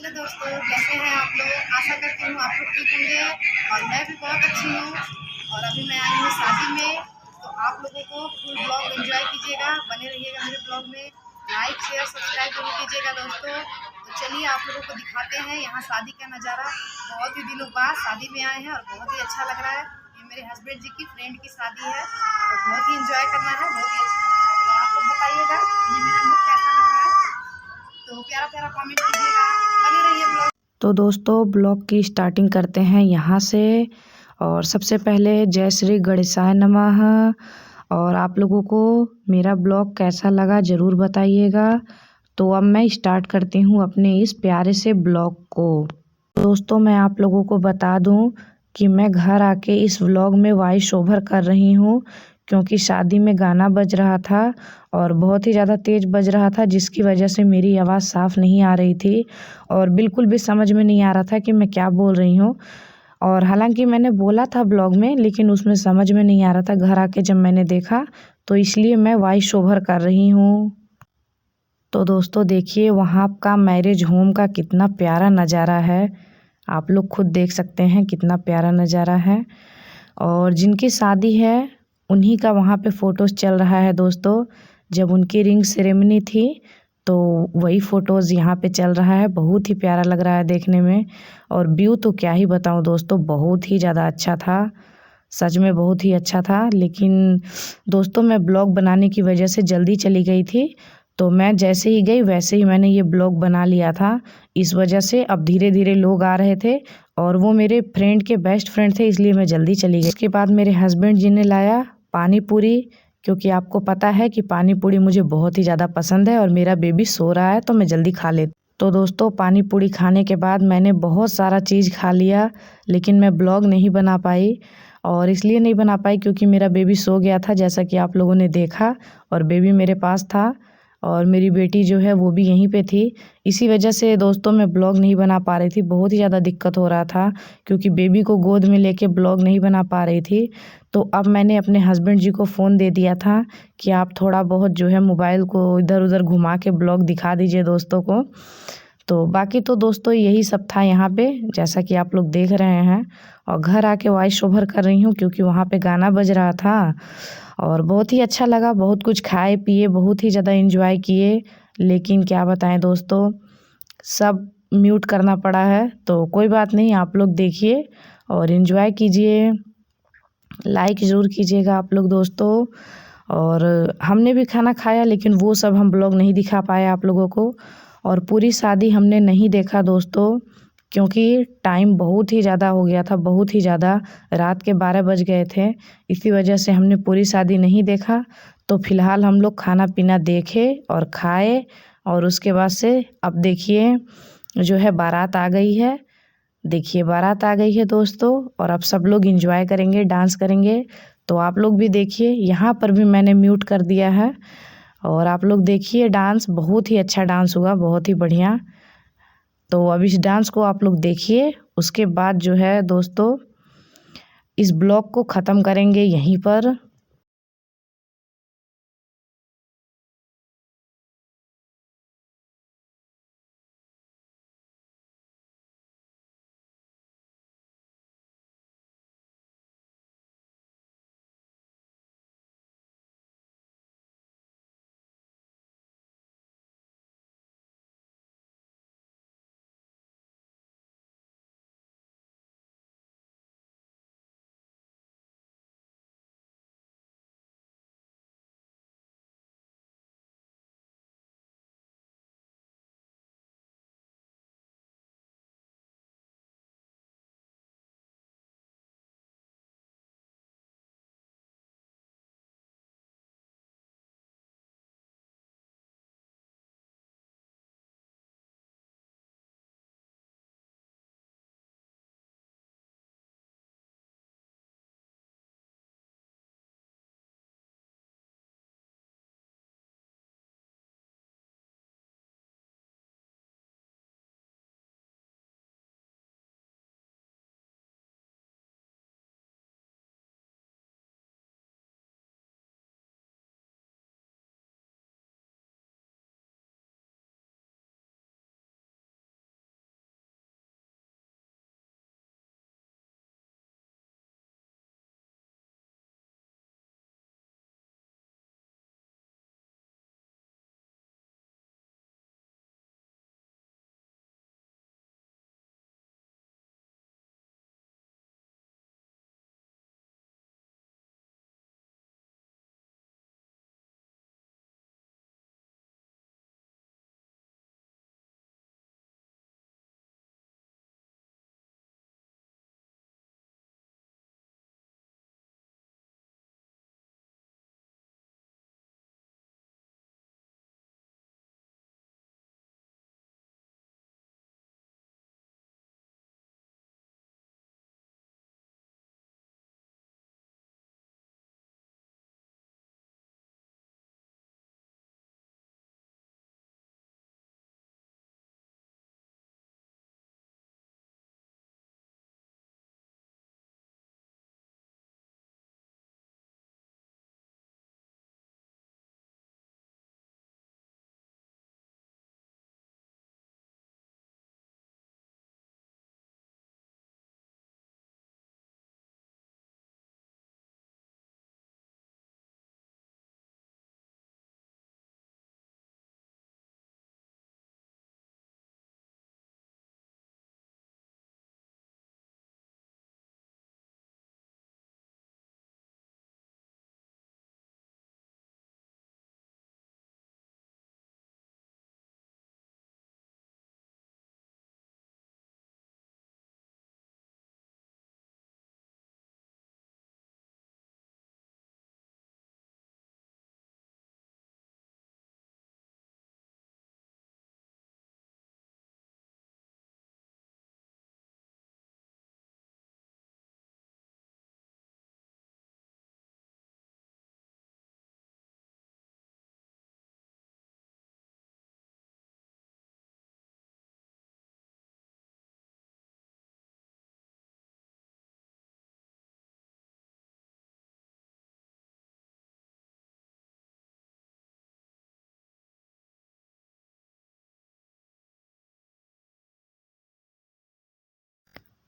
Hello दोस्तों, कैसे हैं आप लोग। आशा करती हूँ आप लोग ठीक होंगे और मैं भी बहुत अच्छी हूँ। और अभी मैं आई हूँ शादी में, तो आप लोगों को फुल ब्लॉग एंजॉय कीजिएगा, बने रहिएगा मेरे ब्लॉग में। लाइक शेयर सब्सक्राइब जरूर कीजिएगा दोस्तों। तो चलिए आप लोगों को दिखाते हैं यहाँ शादी का नज़ारा। बहुत ही दिनों बाद शादी में आए हैं और बहुत ही अच्छा लग रहा है। ये मेरे हस्बैंड जी की फ्रेंड की शादी है, तो बहुत ही इंजॉय करना है, बहुत ही अच्छा लग रहा है। और आप लोग बताइएगा ये मेरा लुक कैसा लग रहा है, तो प्यारा प्यारा कमेंट कीजिएगा। बने रहिए ब्लॉग। तो दोस्तों ब्लॉग की स्टार्टिंग करते हैं यहाँ से। और सबसे पहले जय श्री गणेशाय नमः। और आप लोगों को मेरा ब्लॉग कैसा लगा ज़रूर बताइएगा। तो अब मैं स्टार्ट करती हूँ अपने इस प्यारे से ब्लॉग को। दोस्तों मैं आप लोगों को बता दूँ कि मैं घर आके इस व्लॉग में वॉइस ओवर कर रही हूँ, क्योंकि शादी में गाना बज रहा था और बहुत ही ज़्यादा तेज़ बज रहा था, जिसकी वजह से मेरी आवाज़ साफ़ नहीं आ रही थी और बिल्कुल भी समझ में नहीं आ रहा था कि मैं क्या बोल रही हूँ। और हालांकि मैंने बोला था ब्लॉग में, लेकिन उसमें समझ में नहीं आ रहा था। घर आके जब मैंने देखा तो इसलिए मैं वॉइस ओवर कर रही हूँ। तो दोस्तों देखिए वहाँ का मैरिज होम का कितना प्यारा नज़ारा है, आप लोग खुद देख सकते हैं कितना प्यारा नज़ारा है। और जिनकी शादी है उन्हीं का वहाँ पे फ़ोटोज़ चल रहा है दोस्तों। जब उनकी रिंग सेरेमनी थी तो वही फ़ोटोज़ यहाँ पे चल रहा है। बहुत ही प्यारा लग रहा है देखने में। और व्यू तो क्या ही बताऊँ दोस्तों, बहुत ही ज़्यादा अच्छा था, सच में बहुत ही अच्छा था। लेकिन दोस्तों मैं ब्लॉग बनाने की वजह से जल्दी चली गई थी, तो मैं जैसे ही गई वैसे ही मैंने ये ब्लॉग बना लिया था। इस वजह से अब धीरे धीरे लोग आ रहे थे और वो मेरे फ्रेंड के बेस्ट फ्रेंड थे, इसलिए मैं जल्दी चली गई। उसके बाद मेरे हस्बैंड जी ने लाया पानी पूरी, क्योंकि आपको पता है कि पानी पूरी मुझे बहुत ही ज़्यादा पसंद है और मेरा बेबी सो रहा है तो मैं जल्दी खा लेती। तो दोस्तों पानी पूरी खाने के बाद मैंने बहुत सारा चीज़ खा लिया, लेकिन मैं ब्लॉग नहीं बना पाई। और इसलिए नहीं बना पाई क्योंकि मेरा बेबी सो गया था, जैसा कि आप लोगों ने देखा, और बेबी मेरे पास था और मेरी बेटी जो है वो भी यहीं पे थी। इसी वजह से दोस्तों मैं ब्लॉग नहीं बना पा रही थी, बहुत ही ज़्यादा दिक्कत हो रहा था क्योंकि बेबी को गोद में लेके ब्लॉग नहीं बना पा रही थी। तो अब मैंने अपने हस्बैंड जी को फ़ोन दे दिया था कि आप थोड़ा बहुत जो है मोबाइल को इधर उधर घुमा के ब्लॉग दिखा दीजिए दोस्तों को। तो बाकी तो दोस्तों यही सब था यहाँ पे, जैसा कि आप लोग देख रहे हैं। और घर आके वॉइस ओवर कर रही हूँ क्योंकि वहाँ पे गाना बज रहा था और बहुत ही अच्छा लगा। बहुत कुछ खाए पिए, बहुत ही ज़्यादा एंजॉय किए। लेकिन क्या बताएं दोस्तों, सब म्यूट करना पड़ा है, तो कोई बात नहीं, आप लोग देखिए और एंजॉय कीजिए। लाइक ज़रूर कीजिएगा आप लोग दोस्तों। और हमने भी खाना खाया, लेकिन वो सब हम ब्लॉग नहीं दिखा पाए आप लोगों को। और पूरी शादी हमने नहीं देखा दोस्तों, क्योंकि टाइम बहुत ही ज़्यादा हो गया था, बहुत ही ज़्यादा। रात के 12 बज गए थे, इसी वजह से हमने पूरी शादी नहीं देखा। तो फ़िलहाल हम लोग खाना पीना देखे और खाए, और उसके बाद से अब देखिए जो है बारात आ गई है। देखिए बारात आ गई है दोस्तों, और अब सब लोग एंजॉय करेंगे, डांस करेंगे। तो आप लोग भी देखिए, यहाँ पर भी मैंने म्यूट कर दिया है और आप लोग देखिए डांस, बहुत ही अच्छा डांस हुआ, बहुत ही बढ़िया। तो अब इस डांस को आप लोग देखिए, उसके बाद जो है दोस्तों इस ब्लॉग को ख़त्म करेंगे यहीं पर।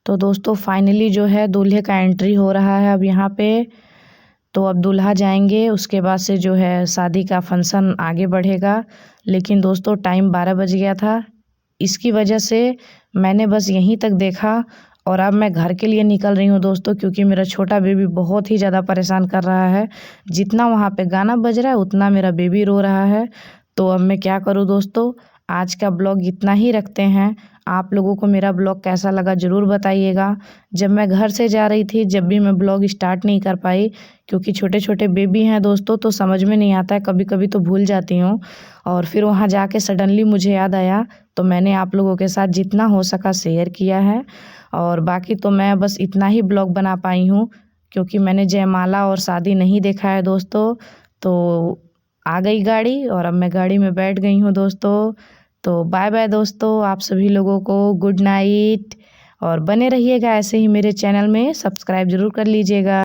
तो दोस्तों फाइनली जो है दूल्हे का एंट्री हो रहा है अब यहाँ पे। तो अब दूल्हा जाएंगे, उसके बाद से जो है शादी का फंक्शन आगे बढ़ेगा। लेकिन दोस्तों टाइम 12 बज गया था, इसकी वजह से मैंने बस यहीं तक देखा और अब मैं घर के लिए निकल रही हूँ दोस्तों, क्योंकि मेरा छोटा बेबी बहुत ही ज़्यादा परेशान कर रहा है। जितना वहाँ पे गाना बज रहा है उतना मेरा बेबी रो रहा है। तो अब मैं क्या करूँ दोस्तों, आज का ब्लॉग इतना ही रखते हैं। आप लोगों को मेरा ब्लॉग कैसा लगा ज़रूर बताइएगा। जब मैं घर से जा रही थी, जब भी मैं ब्लॉग स्टार्ट नहीं कर पाई, क्योंकि छोटे छोटे बेबी हैं दोस्तों, तो समझ में नहीं आता है, कभी कभी तो भूल जाती हूँ। और फिर वहाँ जाके सडनली मुझे याद आया, तो मैंने आप लोगों के साथ जितना हो सका शेयर किया है। और बाकी तो मैं बस इतना ही ब्लॉग बना पाई हूँ, क्योंकि मैंने जयमाला और शादी नहीं देखा है दोस्तों। तो आ गई गाड़ी और अब मैं गाड़ी में बैठ गई हूँ दोस्तों। तो बाय बाय दोस्तों, आप सभी लोगों को गुड नाइट। और बने रहिएगा ऐसे ही मेरे चैनल में, सब्सक्राइब ज़रूर कर लीजिएगा।